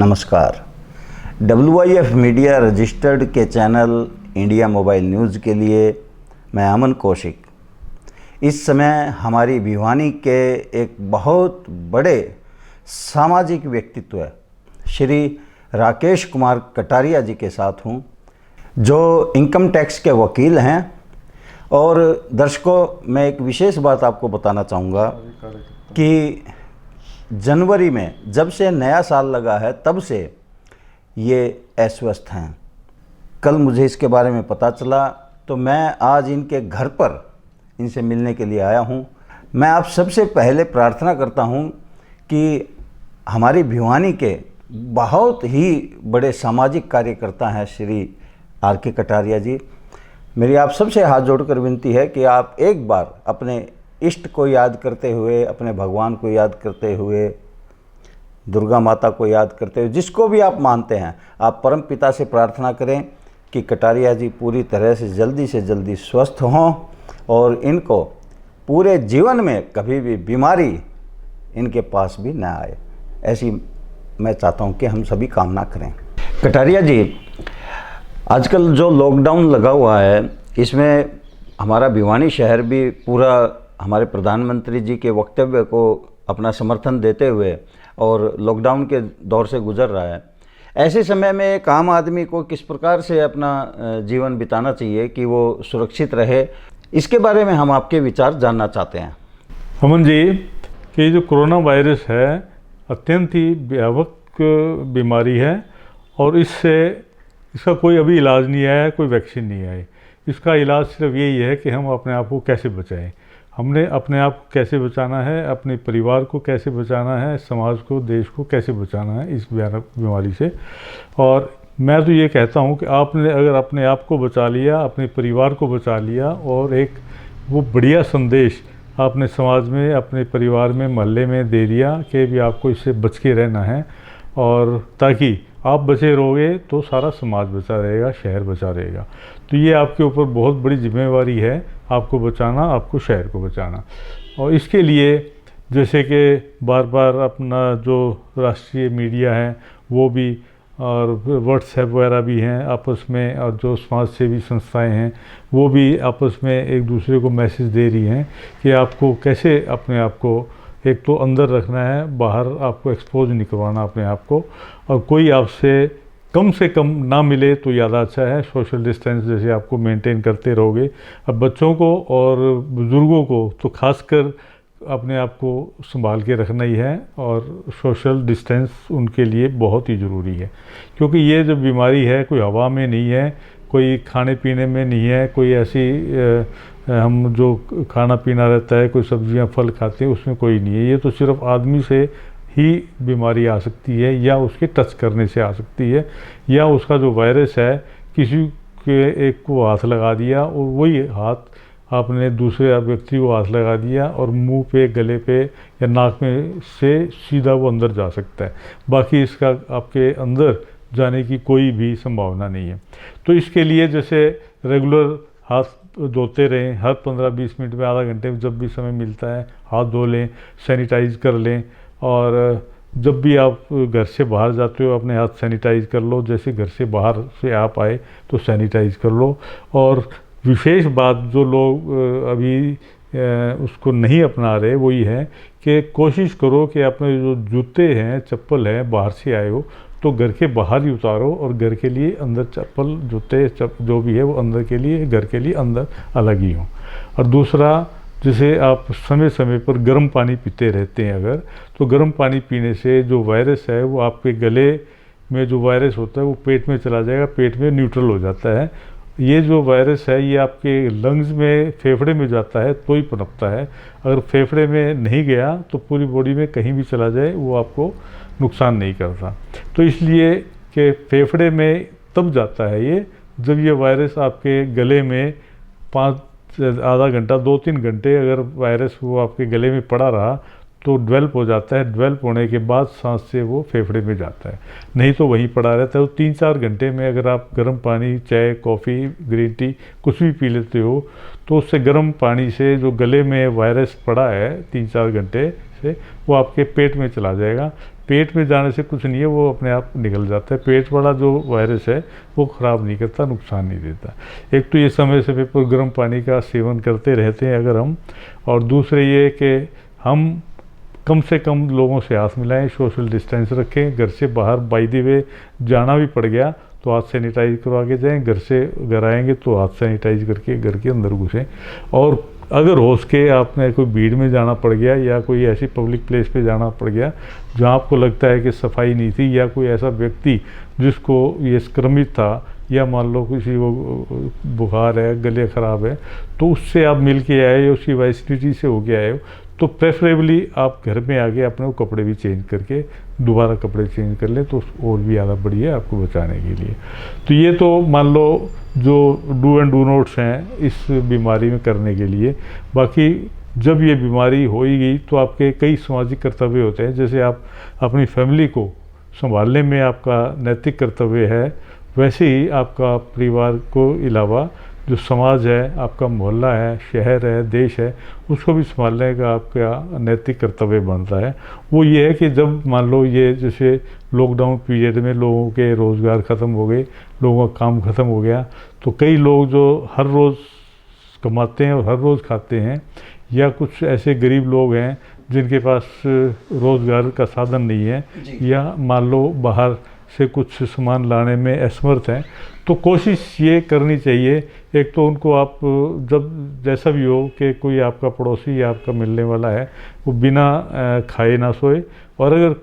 नमस्कार। WIF media registered के channel India mobile news के लिए मैं अमन कौशिक इस समय हमारी भिवानी के एक बहुत बड़े सामाजिक व्यक्तित्व श्री राकेश कुमार कटारिया जी के साथ हूँ, जो इनकम टैक्स के वकील हैं। और दर्शकों, मैं एक विशेष बात आपको बताना चाहूँगा कि जनवरी में जब से नया साल लगा है तब से ये अस्वस्थ हैं। कल मुझे इसके बारे में पता चला तो मैं आज इनके घर पर इनसे मिलने के लिए आया हूँ। मैं आप सबसे पहले प्रार्थना करता हूँ कि हमारी भिवानी के बहुत ही बड़े सामाजिक कार्यकर्ता हैं श्री RK कटारिया जी। मेरी आप सबसे हाथ जोड़कर विनती है कि आप एक बार अपने इष्ट को याद करते हुए, अपने भगवान को याद करते हुए, दुर्गा माता को याद करते हुए, जिसको भी आप मानते हैं, आप परम पिता से प्रार्थना करें कि कटारिया जी पूरी तरह से जल्दी स्वस्थ हों और इनको पूरे जीवन में कभी भी बीमारी इनके पास भी ना आए। ऐसी मैं चाहता हूं कि हम सभी कामना करें। कटारिया जी, आजकल जो लॉकडाउन लगा हुआ है इसमें हमारा भिवानी शहर भी पूरा हमारे प्रधानमंत्री जी के वक्तव्य को अपना समर्थन देते हुए और लॉकडाउन के दौर से गुजर रहा है। ऐसे समय में एक आम आदमी को किस प्रकार से अपना जीवन बिताना चाहिए कि वो सुरक्षित रहे, इसके बारे में हम आपके विचार जानना चाहते हैं। अमन जी, कि जो कोरोना वायरस है अत्यंत ही व्यापक बीमारी है और इसका कोई अभी इलाज नहीं आया, कोई वैक्सीन नहीं आई। इसका इलाज सिर्फ यही है कि हम अपने आप को कैसे बचाएं। हमने अपने आप को कैसे बचाना है, अपने परिवार को कैसे बचाना है, समाज को, देश को कैसे बचाना है इस भयानक बीमारी से। और मैं तो ये कहता हूँ कि आपने अगर अपने आप को बचा लिया, अपने परिवार को बचा लिया और एक वो बढ़िया संदेश आपने समाज में, अपने परिवार में, मोहल्ले में दे दिया कि भी आपको इससे बच के रहना है, और ताकि आप बचे रहोगे तो सारा समाज बचा रहेगा, शहर बचा रहेगा। तो ये आपके ऊपर बहुत बड़ी जिम्मेवारी है, आपको बचाना, आपको शहर को बचाना। और इसके लिए जैसे कि बार बार अपना जो राष्ट्रीय मीडिया है वो भी, और व्हाट्सएप वगैरह भी हैं आपस में, और जो समाज सेवी संस्थाएं हैं वो भी आपस में एक दूसरे को मैसेज दे रही हैं कि आपको कैसे अपने आप को एक तो अंदर रखना है, बाहर आपको एक्सपोज नहीं करवाना अपने आप को, और कोई आपसे कम से कम ना मिले तो ज़्यादा अच्छा है। सोशल डिस्टेंस जैसे आपको मेंटेन करते रहोगे। अब बच्चों को और बुज़ुर्गों को तो खासकर अपने आप को संभाल के रखना ही है, और सोशल डिस्टेंस उनके लिए बहुत ही ज़रूरी है, क्योंकि ये जो बीमारी है कोई हवा में नहीं है, कोई खाने पीने में नहीं है, कोई ऐसी हम जो खाना पीना रहता है, कोई सब्जियां फल खाते हैं उसमें कोई नहीं है। ये तो सिर्फ आदमी से ही बीमारी आ सकती है, या उसके टच करने से आ सकती है, या उसका जो वायरस है किसी के एक को हाथ लगा दिया और वही हाथ आपने दूसरे व्यक्ति को हाथ लगा दिया और मुंह पे, गले पे या नाक में से सीधा वो अंदर जा सकता है। बाकी इसका आपके अंदर जाने की कोई भी संभावना नहीं है। तो इसके लिए जैसे रेगुलर हाथ धोते रहें, हर 15-20 मिनट में, आधा घंटे में जब भी समय मिलता है हाथ धो लें, सैनिटाइज कर लें। और जब भी आप घर से बाहर जाते हो अपने हाथ सैनिटाइज कर लो, जैसे घर से बाहर से आप आए तो सैनिटाइज कर लो। और विशेष बात जो लोग अभी उसको नहीं अपना रहे वो ये है कि कोशिश करो कि अपने जो जूते हैं, चप्पल हैं, बाहर से आए हो तो घर के बाहर ही उतारो, और घर के लिए अंदर चप्पल, जूते, जो भी है वो अंदर के लिए, घर के लिए अंदर अलग ही हो। और दूसरा, जैसे आप समय समय पर गर्म पानी पीते रहते हैं अगर, तो गर्म पानी पीने से जो वायरस है वो आपके गले में जो वायरस होता है वो पेट में चला जाएगा, पेट में न्यूट्रल हो जाता है। ये जो वायरस है ये आपके लंग्स में, फेफड़े में जाता है तो ही पनपता है। अगर फेफड़े में नहीं गया तो पूरी बॉडी में कहीं भी चला जाए वो आपको नुकसान नहीं करता। तो इसलिए कि फेफड़े में तब जाता है ये जब ये वायरस आपके गले में आधा घंटा, 2-3 घंटे अगर वायरस वो आपके गले में पड़ा रहा तो डेवलप हो जाता है। डेवलप होने के बाद सांस से वो फेफड़े में जाता है, नहीं तो वहीं पड़ा रहता है। तो 3-4 घंटे में अगर आप गर्म पानी, चाय, कॉफ़ी, ग्रीन टी कुछ भी पी लेते हो तो उससे गर्म पानी से जो गले में वायरस पड़ा है 3-4 घंटे से वो आपके पेट में चला जाएगा। पेट में जाने से कुछ नहीं है, वो अपने आप निकल जाता है। पेट वाला जो वायरस है वो ख़राब नहीं करता, नुकसान नहीं देता। एक तो ये समय समय पर गर्म पानी का सेवन करते रहते हैं अगर हम, और दूसरे ये कि हम कम से कम लोगों से हाथ मिलाएं, सोशल डिस्टेंस रखें। घर से बाहर बाय द वे जाना भी पड़ गया तो हाथ सैनिटाइज करवा के जाएं, घर आएंगे तो हाथ सैनिटाइज करके घर के अंदर घुसें। और अगर हो सके आपने कोई भीड़ में जाना पड़ गया या कोई ऐसी पब्लिक प्लेस पे जाना पड़ गया जहाँ आपको लगता है कि सफाई नहीं थी, या कोई ऐसा व्यक्ति जिसको ये संक्रमित था, या मान लो किसी वो बुखार है, गले ख़राब है, तो उससे आप मिल के आए, उसकी वाइसिटी से होके आए हो, तो प्रेफरेबली आप घर में आके अपने वो कपड़े भी चेंज करके दोबारा कपड़े चेंज कर लें तो और भी ज़्यादा बढ़िया है आपको बचाने के लिए। तो ये तो मान लो जो डू एंड डू नोट्स हैं इस बीमारी में करने के लिए। बाकी जब ये बीमारी हो ही गई तो आपके कई सामाजिक कर्तव्य होते हैं। जैसे आप अपनी फैमिली को संभालने में आपका नैतिक कर्तव्य है, वैसे ही आपका परिवार को अलावा जो समाज है, आपका मोहल्ला है, शहर है, देश है, उसको भी संभालने का आपका नैतिक कर्तव्य बनता है। वो ये है कि जब मान लो ये जैसे लॉकडाउन पीरियड में लोगों के रोज़गार ख़त्म हो गए, लोगों का काम ख़त्म हो गया, तो कई लोग जो हर रोज़ कमाते हैं और हर रोज़ खाते हैं, या कुछ ऐसे गरीब लोग हैं जिनके पास रोज़गार का साधन नहीं है, या मान लो बाहर से कुछ सामान लाने में असमर्थ हैं, तो कोशिश ये करनी चाहिए, एक तो उनको आप जब जैसा भी हो कि कोई आपका पड़ोसी या आपका मिलने वाला है वो बिना खाए ना सोए, और अगर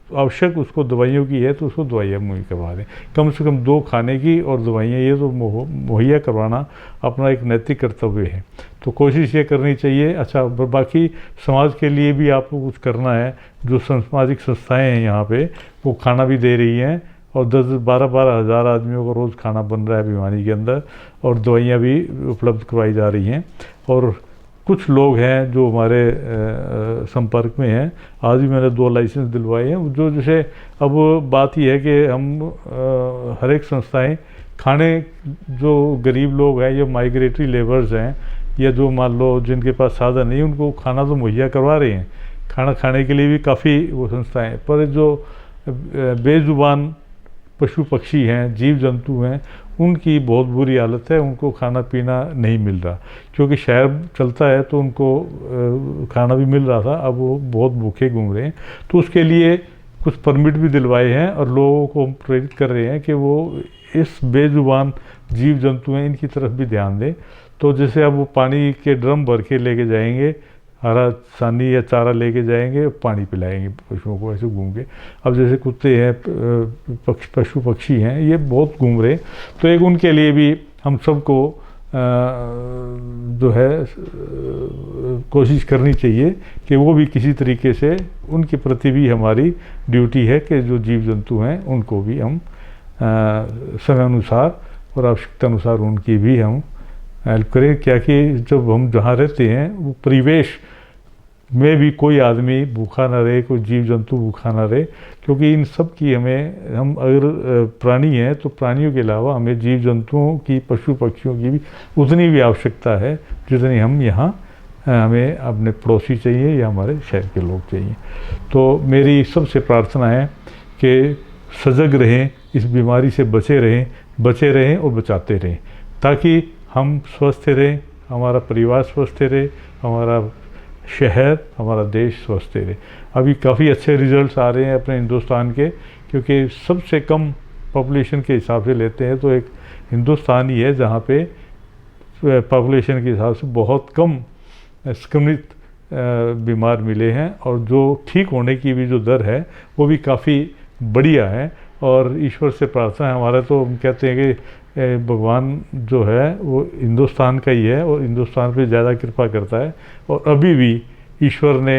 आवश्यक उसको दवाइयों की है तो उसको दवाइयाँ मुहैया करवा दें, कम से कम 2 खाने की और दवाइयाँ ये तो मुहैया करवाना अपना एक नैतिक कर्तव्य है। तो कोशिश ये करनी चाहिए। अच्छा, बाकी समाज के लिए भी आपको कुछ करना है। जो सामाजिक संस्थाएं हैं यहाँ पे वो खाना भी दे रही हैं, और 10-12 हज़ार आदमियों को रोज़ खाना बन रहा है भिवानी के अंदर, और दवाइयाँ भी उपलब्ध करवाई जा रही हैं। और कुछ लोग हैं जो हमारे संपर्क में हैं, आज भी मैंने 2 लाइसेंस दिलवाए हैं। जो जैसे अब बात ये है कि हम हर एक संस्थाएं खाने, जो गरीब लोग हैं या माइग्रेटरी लेबर्स हैं, या जो मान लो जिनके पास साधन नहीं, उनको खाना तो मुहैया करवा रहे हैं, खाना खाने के लिए भी काफ़ी वो संस्थाएं, पर जो बेजुबान पशु पक्षी हैं, जीव जंतु हैं, उनकी बहुत बुरी हालत है, उनको खाना पीना नहीं मिल रहा। क्योंकि शहर चलता है तो उनको खाना भी मिल रहा था, अब वो बहुत भूखे घूम रहे हैं। तो उसके लिए कुछ परमिट भी दिलवाए हैं और लोगों को प्रेरित कर रहे हैं कि वो इस बेजुबान जीव जंतु हैं इनकी तरफ भी ध्यान दें। तो जैसे अब वो पानी के ड्रम भर के लेके जाएंगे, हरा सानी या चारा लेके जाएंगे, पानी पिलाएंगे पशुओं को ऐसे घूम के। अब जैसे कुत्ते हैं, पशु पक्षी हैं, ये बहुत घूम रहे हैं, तो एक उनके लिए भी हम सबको जो है कोशिश करनी चाहिए कि वो भी किसी तरीके से, उनके प्रति भी हमारी ड्यूटी है कि जो जीव जंतु हैं उनको भी हम समय अनुसार और आवश्यकता अनुसार उनकी भी हम हेल्प करें। क्या कि जब हम जहाँ रहते हैं वो परिवेश में भी कोई आदमी भूखा ना रहे, कोई जीव जंतु भूखा ना रहे, क्योंकि इन सब की हम अगर प्राणी हैं तो प्राणियों के अलावा हमें जीव जंतुओं की, पशु पक्षियों की भी उतनी भी आवश्यकता है जितनी हम यहाँ हमें अपने पड़ोसी चाहिए या हमारे शहर के लोग चाहिए। तो मेरी सबसे प्रार्थना है कि सजग रहें, इस बीमारी से बचे रहें और बचाते रहें, ताकि हम स्वस्थ रहें, हमारा परिवार स्वस्थ रहे, हमारा शहर, हमारा देश स्वस्थ रहे। अभी काफ़ी अच्छे रिजल्ट्स आ रहे हैं अपने हिंदुस्तान के, क्योंकि सबसे कम पॉपुलेशन के हिसाब से लेते हैं तो एक हिंदुस्तान ही है जहाँ पे पॉपुलेशन के हिसाब से बहुत कम संक्रमित बीमार मिले हैं, और जो ठीक होने की भी जो दर है वो भी काफ़ी बढ़िया है। और ईश्वर से प्रार्थना है हमारा, तो हम कहते हैं कि भगवान जो है वो हिंदुस्तान का ही है और हिंदुस्तान पे ज़्यादा कृपा करता है, और अभी भी ईश्वर ने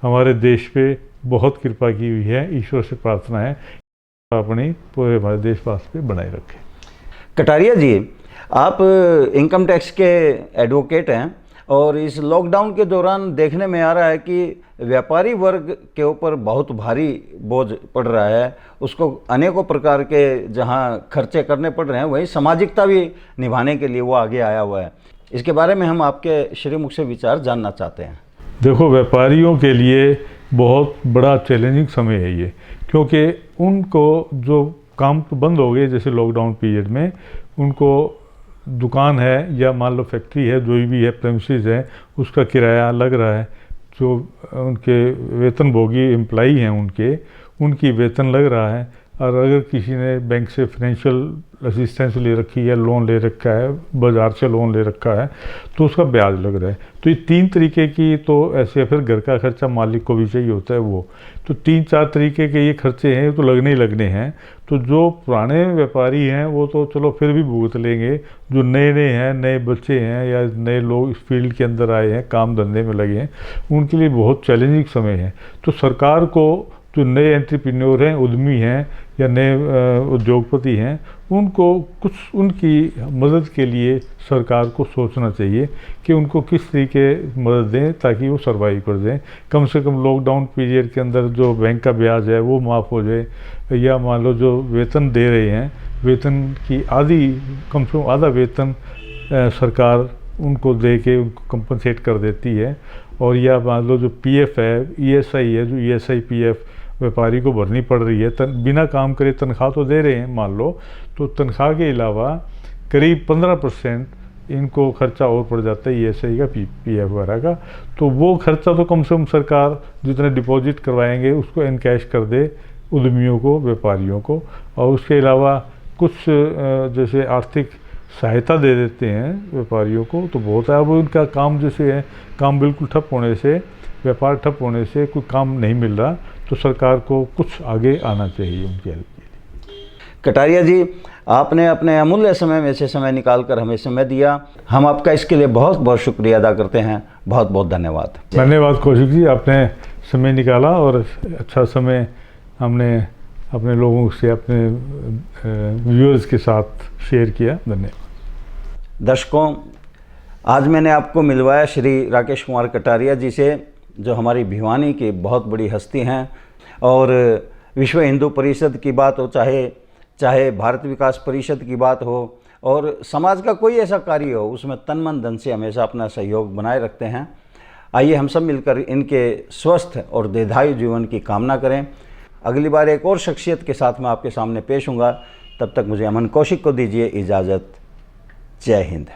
हमारे देश पे बहुत कृपा की हुई है। ईश्वर से प्रार्थना है अपनी पूरे हमारे देशवासी पे बनाए रखें। कटारिया जी, आप इनकम टैक्स के एडवोकेट हैं, और इस लॉकडाउन के दौरान देखने में आ रहा है कि व्यापारी वर्ग के ऊपर बहुत भारी बोझ पड़ रहा है, उसको अनेकों प्रकार के जहां खर्चे करने पड़ रहे हैं, वहीं सामाजिकता भी निभाने के लिए वो आगे आया हुआ है। इसके बारे में हम आपके श्रीमुख से विचार जानना चाहते हैं। देखो, व्यापारियों के लिए बहुत बड़ा चैलेंजिंग समय है ये, क्योंकि उनको जो काम तो बंद हो गए जैसे लॉकडाउन पीरियड में, उनको दुकान है या मान लो फैक्ट्री है, जो भी है प्रेमिसेस है, उसका किराया लग रहा है, जो उनके वेतनभोगी एम्प्लॉई हैं उनकी वेतन लग रहा है, और अगर किसी ने बैंक से फाइनेंशियल असिस्टेंस ले रखी है, लोन ले रखा है, बाज़ार से लोन ले रखा है, तो उसका ब्याज लग रहा है। तो ये 3 तरीके की तो ऐसे, फिर घर का खर्चा मालिक को भी चाहिए होता है वो, तो 3-4 तरीके के ये खर्चे हैं तो लगने ही लगने हैं। तो जो पुराने व्यापारी हैं वो तो चलो फिर भी भुगत लेंगे, जो नए नए हैं, नए बच्चे हैं या नए लोग इस फील्ड के अंदर आए हैं, काम धंधे में लगे हैं, उनके लिए बहुत चैलेंजिंग समय है। तो सरकार को जो नए एंटरप्रेन्योर हैं, उद्यमी हैं या नए उद्योगपति हैं, उनको कुछ उनकी मदद के लिए सरकार को सोचना चाहिए कि उनको किस तरीके मदद दें ताकि वो सर्वाइव कर दें। कम से कम लॉकडाउन पीरियड के अंदर जो बैंक का ब्याज है वो माफ़ हो जाए, या मान लो जो वेतन दे रहे हैं, वेतन की कम से कम आधा वेतन सरकार उनको दे के उनको कंपनसेट कर देती है। और या मान लो जो पीएफ है, ईएसआई है, जो ईएसआई पीएफ व्यापारी को भरनी पड़ रही है, बिना काम करे तनख्वाह तो दे रहे हैं मान लो, तो तनख्वाह के अलावा करीब 15% इनको खर्चा और पड़ जाता है ईएसआई का, पीएफ वगैरह का। तो वो खर्चा तो कम से कम सरकार जितने डिपॉजिट करवाएंगे उसको इनकैश कर दे उद्यमियों को, व्यापारियों को। और उसके अलावा कुछ जैसे आर्थिक सहायता दे देते हैं व्यापारियों को तो बहुत है। अब उनका काम जैसे है, काम बिल्कुल ठप होने से, व्यापार ठप होने से कोई काम नहीं मिल रहा, तो सरकार को कुछ आगे आना चाहिए उनकी हेल्प के लिए। कटारिया जी, आपने अपने अमूल्य समय में से समय निकाल कर हमें समय दिया, हम आपका इसके लिए बहुत बहुत शुक्रिया अदा करते हैं। बहुत बहुत धन्यवाद। धन्यवाद कौशिक जी, आपने समय निकाला और अच्छा समय हमने अपने लोगों से, अपने व्यूअर्स के साथ शेयर किया। धन्यवाद। दर्शकों, आज मैंने आपको मिलवाया श्री राकेश कुमार कटारिया जी से, जो हमारी भिवानी की बहुत बड़ी हस्ती हैं। और विश्व हिंदू परिषद की बात हो, चाहे भारत विकास परिषद की बात हो, और समाज का कोई ऐसा कार्य हो, उसमें तन मन धन से हमेशा अपना सहयोग बनाए रखते हैं। आइए हम सब मिलकर इनके स्वस्थ और दीर्घायु जीवन की कामना करें। अगली बार एक और शख्सियत के साथ मैं आपके सामने पेश हूँगा। तब तक मुझे अमन कौशिक को दीजिए इजाज़त। जय हिंद।